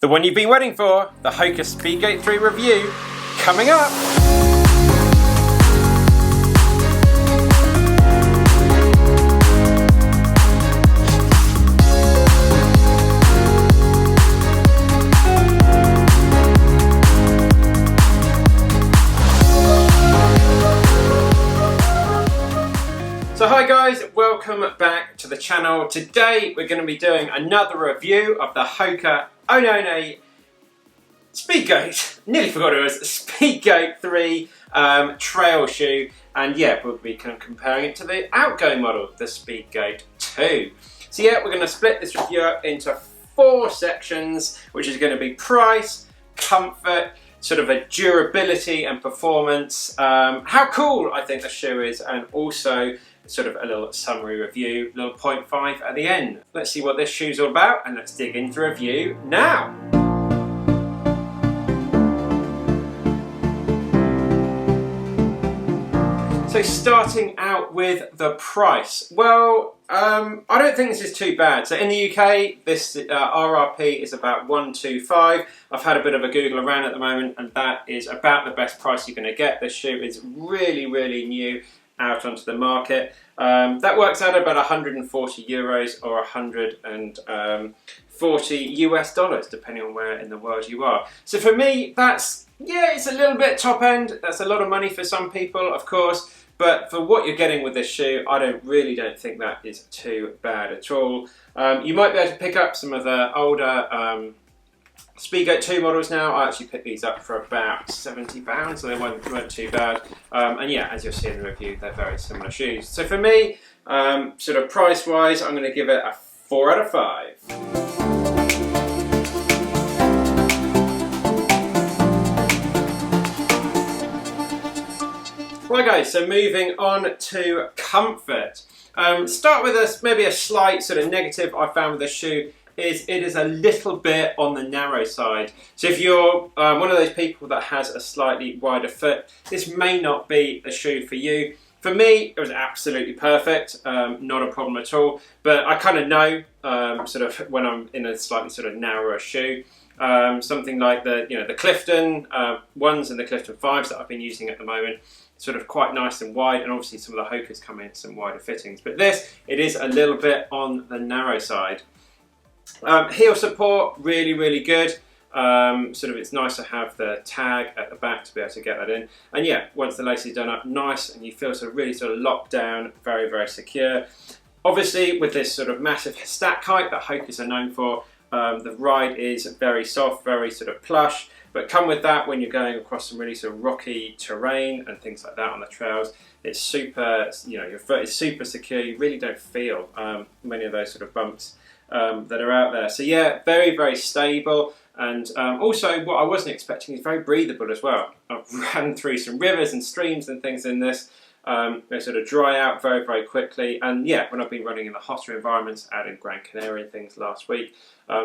The one you've been waiting for, the Hoka SPEEDGOAT 3 review, coming up! So hi guys, welcome back to the channel. Today we're going to be doing another review of the Hoka One One Speedgoat. Nearly forgot it was SPEEDGOAT 3 trail shoe, and yeah, we'll be kind of comparing it to the outgoing model, the SPEEDGOAT 2. So yeah, we're going to split this review up into 4 sections, which is going to be price, comfort, sort of a durability and performance, how cool I think the shoe is, and also sort of a little summary review, little 0.5 at the end. Let's see what this shoe's all about, and let's dig into the review now. So starting out with the price. Well, I don't think this is too bad. So in the UK, this RRP is about $125. I've had a bit of a Google around at the moment, and that is about the best price you're going to get. This shoe is really, really new out onto the market. That works out about 140 euros or 140 US dollars, depending on where in the world you are. So for me, that's, yeah, it's a little bit top end. That's a lot of money for some people, of course. But for what you're getting with this shoe, I really don't think that is too bad at all. You might be able to pick up some of the older SPEEDGOAT 2 models now. I actually picked these up for about £70, so they weren't too bad. And yeah, as you'll see in the review, they're very similar shoes. So for me, sort of price-wise, I'm going to give it a 4 out of 5. Right guys, so moving on to comfort. Start with maybe a slight sort of negative I found with this shoe is it is a little bit on the narrow side. So if you're one of those people that has a slightly wider foot, this may not be a shoe for you. For me, it was absolutely perfect, not a problem at all. But I kind of know sort of when I'm in a slightly sort of narrower shoe. Something like the Clifton ones and the Clifton 5s that I've been using at the moment, sort of quite nice and wide, and obviously some of the Hokas come in some wider fittings. But this, it is a little bit on the narrow side. Heel support, really, really good. Sort of it's nice to have the tag at the back to be able to get that in. And yeah, once the lace is done up, nice, and you feel sort of really sort of locked down, very, very secure. Obviously, with this sort of massive stack height that Hokas are known for, the ride is very soft, very sort of plush. But come with that, when you're going across some really sort of rocky terrain and things like that on the trails, it's super, your foot is super secure. You really don't feel many of those sort of bumps that are out there. So yeah, very, very stable. And also what I wasn't expecting is very breathable as well. I've ran through some rivers and streams and things in this. They sort of dry out very, very quickly. And yeah, when I've been running in the hotter environments out in Gran Canaria and things last week,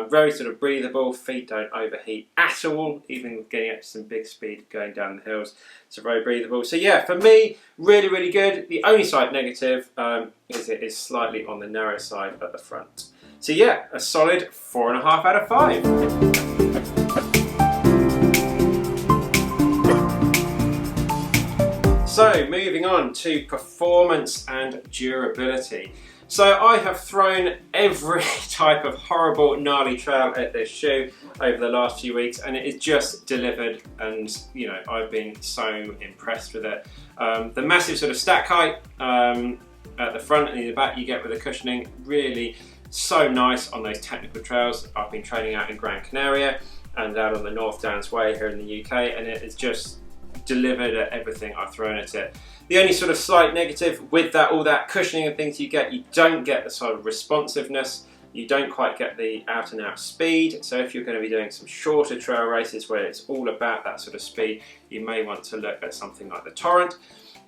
very sort of breathable, feet don't overheat at all, even getting up to some big speed going down the hills. So very breathable. So yeah, for me, really, really good. The only slight negative is it is slightly on the narrow side at the front. So yeah, a solid 4.5 out of 5. So moving on to performance and durability. So I have thrown every type of horrible, gnarly trail at this shoe over the last few weeks, and it is just delivered, and I've been so impressed with it. The massive sort of stack height at the front and in the back you get with the cushioning, really so nice on those technical trails. I've been training out in Gran Canaria and out on the North Downs Way here in the UK, and it is just delivered at everything I've thrown at it. The only sort of slight negative with that, all that cushioning and things you don't get the sort of responsiveness. You don't quite get the out and out speed. So if you're going to be doing some shorter trail races where it's all about that sort of speed, you may want to look at something like the Torrent.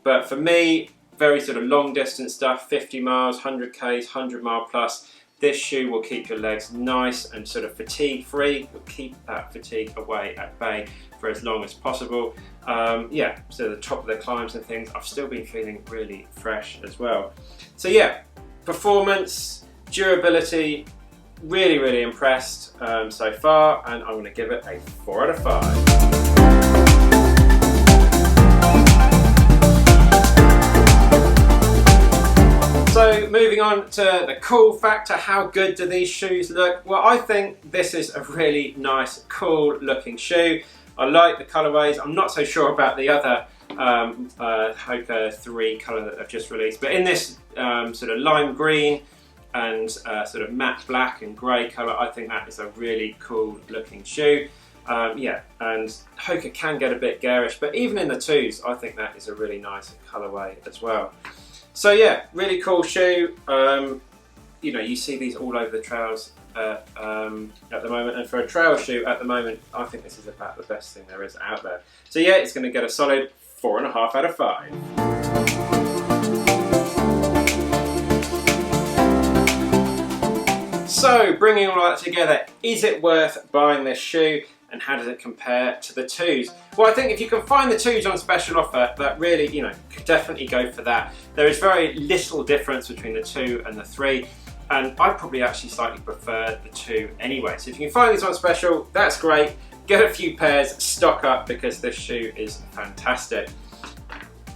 But for me, very sort of long distance stuff, 50 miles, 100 Ks, 100 mile plus, this shoe will keep your legs nice and sort of fatigue free. Will keep that fatigue away at bay for as long as possible. Yeah, so the top of the climbs and things, I've still been feeling really fresh as well. So yeah, performance, durability, really, really impressed so far, and I'm going to give it a 4 out of 5. So moving on to the cool factor, how good do these shoes look? Well, I think this is a really nice, cool looking shoe. I like the colourways. I'm not so sure about the other Hoka 3 colour that I've just released, but in this sort of lime green and sort of matte black and grey colour, I think that is a really cool looking shoe. Yeah, and Hoka can get a bit garish, but even in the 2s, I think that is a really nice colourway as well. So yeah, really cool shoe. You know, you see these all over the trails at the moment, and for a trail shoe at the moment, I think this is about the best thing there is out there. So yeah, it's going to get a solid 4.5 out of 5. So bringing all that together, is it worth buying this shoe? And how does it compare to the 2s? Well, I think if you can find the 2s on special offer, that really, you know, could definitely go for that. There is very little difference between the 2 and the 3, and I probably actually slightly prefer the 2 anyway. So if you can find these on special, that's great. Get a few pairs, stock up, because this shoe is fantastic.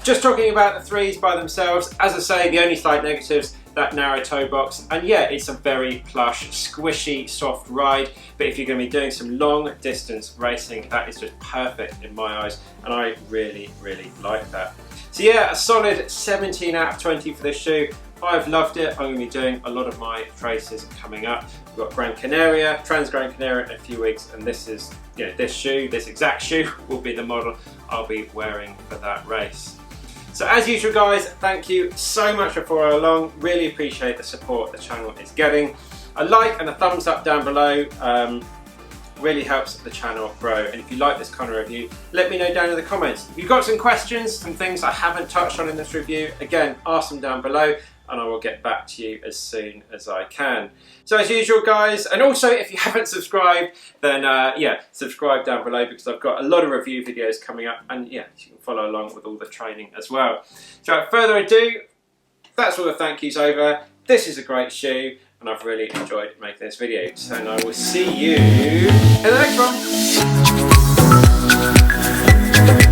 Just talking about the 3s by themselves, as I say, the only slight negatives, that narrow toe box, and yeah, it's a very plush, squishy, soft ride, but if you're going to be doing some long distance racing, that is just perfect in my eyes, and I really, really like that. So yeah, a solid 17 out of 20 for this shoe. I've loved it. I'm going to be doing a lot of my races coming up. We've got Gran Canaria, Gran Canaria in a few weeks, and this is, you know, this shoe, this exact shoe will be the model I'll be wearing for that race. So as usual guys, thank you so much for following along. Really appreciate the support the channel is getting. A like and a thumbs up down below really helps the channel grow. And if you like this kind of review, let me know down in the comments. If you've got some questions, some things I haven't touched on in this review, again, ask them down below and I will get back to you as soon as I can. So as usual guys, and also if you haven't subscribed, then yeah, subscribe down below, because I've got a lot of review videos coming up, and yeah, you can follow along with all the training as well. So without further ado, that's all the thank yous over. This is a great shoe, and I've really enjoyed making this video. So and I will see you in the next one.